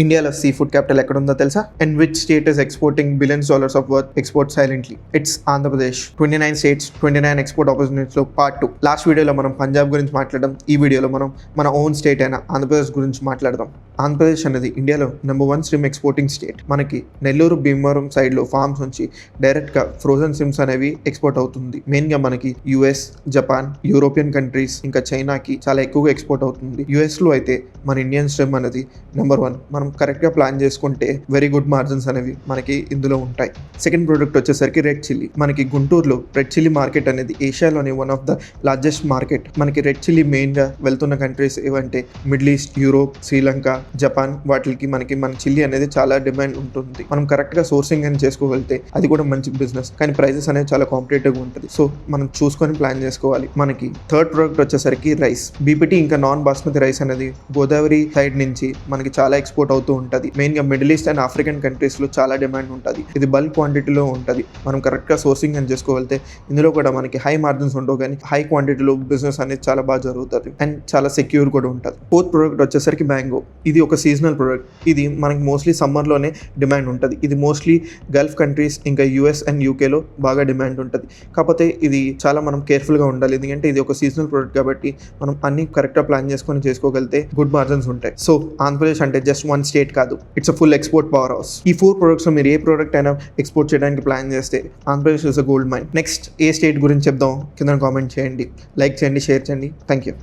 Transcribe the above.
ఇండియాలో sea food capital ఎక్కడ ఉందో తెలుసా? And which state is exporting billions dollars of worth export silently? It's Andhra Pradesh. 29 states, 29 export opportunities లో part 2. Last వీడియోలో మనం పంజాబ్ గురించి మాట్లాడడం, ఈ వీడియోలో మనం మన ఓన్ స్టేట్ అయిన ఆంధ్రప్రదేశ్ గురించి మాట్లాడదాం. ఆంధ్రప్రదేశ్ అనేది ఇండియాలో నెంబర్ 1 స్ట్రీమ్ ఎక్స్పోర్టింగ్ స్టేట్. మనకి నెల్లూరు భీమవరం సైడ్ లో ఫార్మ్స్ నుంచి డైరెక్ట్ గా ఫ్రోజన్ సిమ్స్ అనేవి ఎక్స్పోర్ట్ అవుతుంది. మెయిన్ గా మనకి యుఎస్, జపాన్, యూరోపియన్ కంట్రీస్, ఇంకా చైనాకి చాలా ఎక్కువగా ఎక్స్పోర్ట్ అవుతుంది. యుఎస్ లో అయితే మన ఇండియన్ స్ట్రీమ్ అనేది నెంబర్ 1. మనం కరెక్ట్గా ప్లాన్ చేసుకుంటే వెరీ గుడ్ మార్జిన్స్ అనేవి మనకి ఇందులో ఉంటాయి. సెకండ్ ప్రోడక్ట్ వచ్చేసరికి రెడ్ చిల్లీ. మనకి గుంటూరులో రెడ్ చిల్లీ మార్కెట్ అనేది ఏషియాలోని one of the largest market. మనకి రెడ్ చిల్లీ మెయిన్గా వెళ్తున్న కంట్రీస్ ఏవంటే middle east, Europe, Sri Lanka, Japan, వాటికి మన చిల్లీ అనేది చాలా డిమాండ్ ఉంటుంది. మనం కరెక్ట్గా సోర్సింగ్ అని చేసుకోగలిగితే అది కూడా మంచి బిజినెస్. కానీ ప్రైజెస్ అనేది చాలా కాంపిటేటివ్గా ఉంటుంది. సో మనం చూసుకొని ప్లాన్ చేసుకోవాలి. మనకి థర్డ్ ప్రోడక్ట్ వచ్చేసరికి రైస్. బీపీటీ ఇంకా నాన్ బాస్మతి రైస్ అనేది గోదావరి సైడ్ నుంచి మనకి చాలా ఎక్స్పోర్ట్ అవుతూ ఉంటుంది. మెయిన్ గా middle east and African countries లో చాలా డిమాండ్ ఉంటుంది. ఇది బల్క్ క్వాంటిటీలో ఉంటుంది. మనం కరెక్ట్ గా సోర్సింగ్ అని చేసుకోగలితే ఇందులో కూడా మనకి హై మార్జిన్స్ ఉండవు, కానీ హై క్వాంటిటీలో బిజినెస్ అనేది చాలా బాగా జరుగుతుంది అండ్ చాలా సెక్యూర్ కూడా ఉంటుంది. ఫోర్త్ ప్రోడక్ట్ వచ్చేసరికి మ్యాంగో. ఇది ఒక సీజనల్ ప్రోడక్ట్. ఇది మనకి మోస్ట్లీ సమ్మర్ లోనే డిమాండ్ ఉంటుంది. ఇది మోస్ట్లీ గల్ఫ్ కంట్రీస్ ఇంకా యూఎస్ అండ్ యూకేలో బాగా డిమాండ్ ఉంటుంది. కాకపోతే ఇది చాలా మనం కేర్ఫుల్ గా ఉండాలి, ఎందుకంటే ఇది ఒక సీజనల్ ప్రోడక్ట్ కాబట్టి మనం అన్ని కరెక్ట్ గా ప్లాన్ చేసుకొని చేసుకోగలితే గుడ్ మార్జిన్స్ ఉంటాయి. సో ఆంధ్రప్రదేశ్ అంటే జస్ట్ వన్ స్టేట్ కాదు, it's a full export power house. ఈ 4 ప్రొడక్ట్స్ లో మీరు ఏ ప్రోడక్ట్ అయినా ఎక్స్పోర్ట్ చేయడానికి ప్లాన్ చేస్తే Andhra Pradesh is a gold mine. Next A state గురించి చెప్దాం కింద కామెంట్ చేయండి, లైక్ చేయండి, షేర్ చేయండి. Thank you.